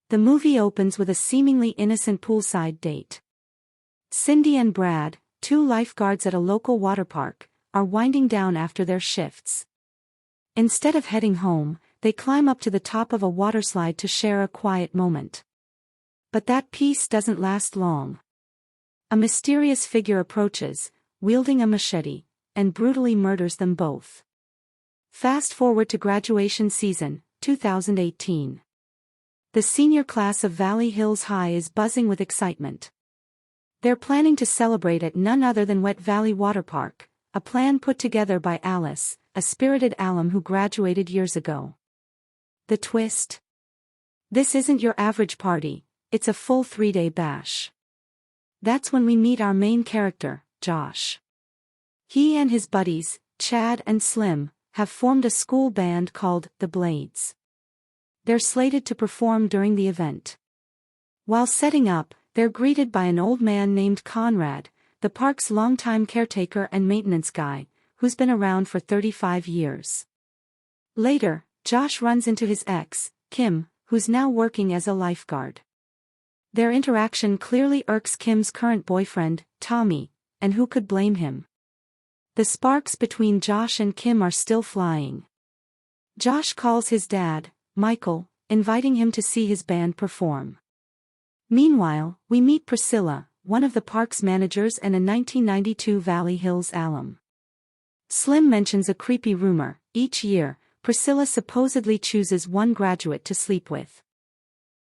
The movie opens with a seemingly innocent poolside date. Cindy and Brad, two lifeguards at a local water park, are winding down after their shifts. Instead of heading home, they climb up to the top of a waterslide to share a quiet moment. But that peace doesn't last long. A mysterious figure approaches, wielding a machete, and brutally murders them both. Fast forward to graduation season, 2018. The senior class of Valley Hills High is buzzing with excitement. They're planning to celebrate at none other than Wet Valley Water Park, a plan put together by Alice, a spirited alum who graduated years ago. The twist? This isn't your average party, it's a full 3-day bash. That's when we meet our main character, Josh. He and his buddies, Chad and Slim, have formed a school band called The Blades. They're slated to perform during the event. While setting up, they're greeted by an old man named Conrad, the park's longtime caretaker and maintenance guy, who's been around for 35 years. Later, Josh runs into his ex, Kim, who's now working as a lifeguard. Their interaction clearly irks Kim's current boyfriend, Tommy, and who could blame him? The sparks between Josh and Kim are still flying. Josh calls his dad, Michael, inviting him to see his band perform. Meanwhile, we meet Priscilla, one of the park's managers and a 1992 Valley Hills alum. Slim mentions a creepy rumor: each year, Priscilla supposedly chooses one graduate to sleep with.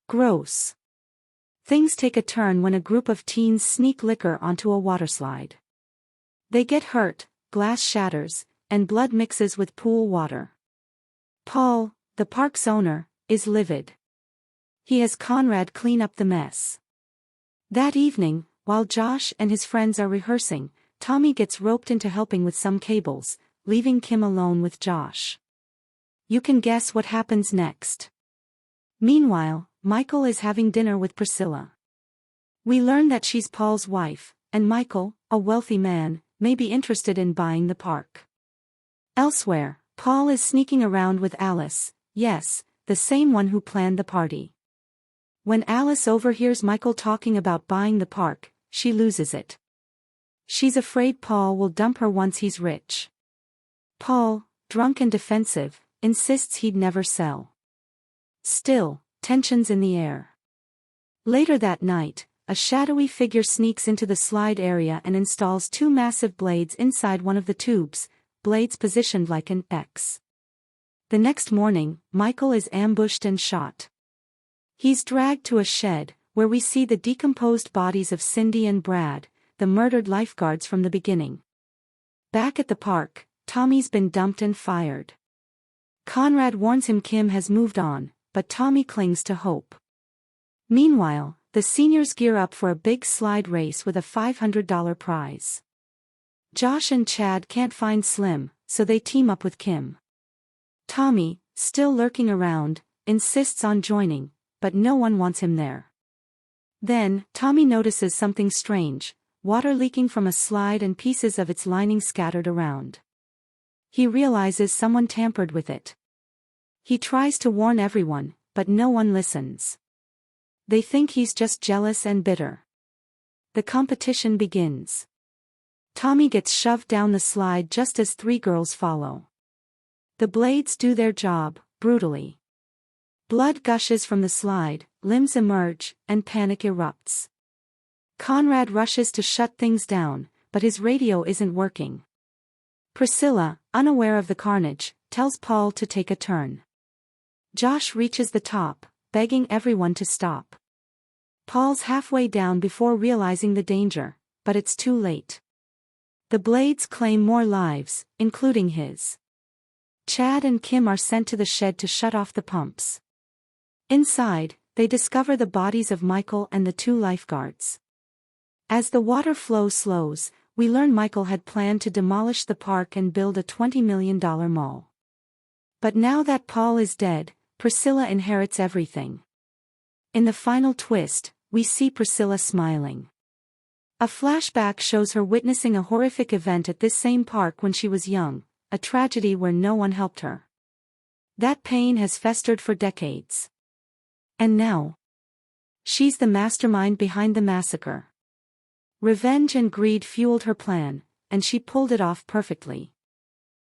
Gross. Things take a turn when a group of teens sneak liquor onto a waterslide. They get hurt, glass shatters, and blood mixes with pool water. Paul, the park's owner, is livid. He has Conrad clean up the mess. That evening, while Josh and his friends are rehearsing, Tommy gets roped into helping with some cables, leaving Kim alone with Josh. You can guess what happens next. Meanwhile, Michael is having dinner with Priscilla. We learn that she's Paul's wife, and Michael, a wealthy man, may be interested in buying the park. Elsewhere, Paul is sneaking around with Alice, yes, the same one who planned the party. When Alice overhears Michael talking about buying the park, she loses it. She's afraid Paul will dump her once he's rich. Paul, drunk and defensive, insists he'd never sell. Still, tensions in the air. Later that night, a shadowy figure sneaks into the slide area and installs two massive blades inside one of the tubes, blades positioned like an X. The next morning, Michael is ambushed and shot. He's dragged to a shed, where we see the decomposed bodies of Cindy and Brad, the murdered lifeguards from the beginning. Back at the park, Tommy's been dumped and fired. Conrad warns him Kim has moved on, but Tommy clings to hope. Meanwhile, the seniors gear up for a big slide race with a $500 prize. Josh and Chad can't find Slim, so they team up with Kim. Tommy, still lurking around, insists on joining, but no one wants him there. Then, Tommy notices something strange: water leaking from a slide and pieces of its lining scattered around. He realizes someone tampered with it. He tries to warn everyone, but no one listens. They think he's just jealous and bitter. The competition begins. Tommy gets shoved down the slide just as three girls follow. The blades do their job, brutally. Blood gushes from the slide, limbs emerge, and panic erupts. Conrad rushes to shut things down, but his radio isn't working. Priscilla, unaware of the carnage, tells Paul to take a turn. Josh reaches the top, begging everyone to stop. Paul's halfway down before realizing the danger, but it's too late. The blades claim more lives, including his. Chad and Kim are sent to the shed to shut off the pumps. Inside, they discover the bodies of Michael and the two lifeguards. As the water flow slows, we learn Michael had planned to demolish the park and build a $20 million mall. But now that Paul is dead, Priscilla inherits everything. In the final twist, we see Priscilla smiling. A flashback shows her witnessing a horrific event at this same park when she was young, a tragedy where no one helped her. That pain has festered for decades. And now, She's the mastermind behind the massacre. Revenge and greed fueled her plan, and she pulled it off perfectly.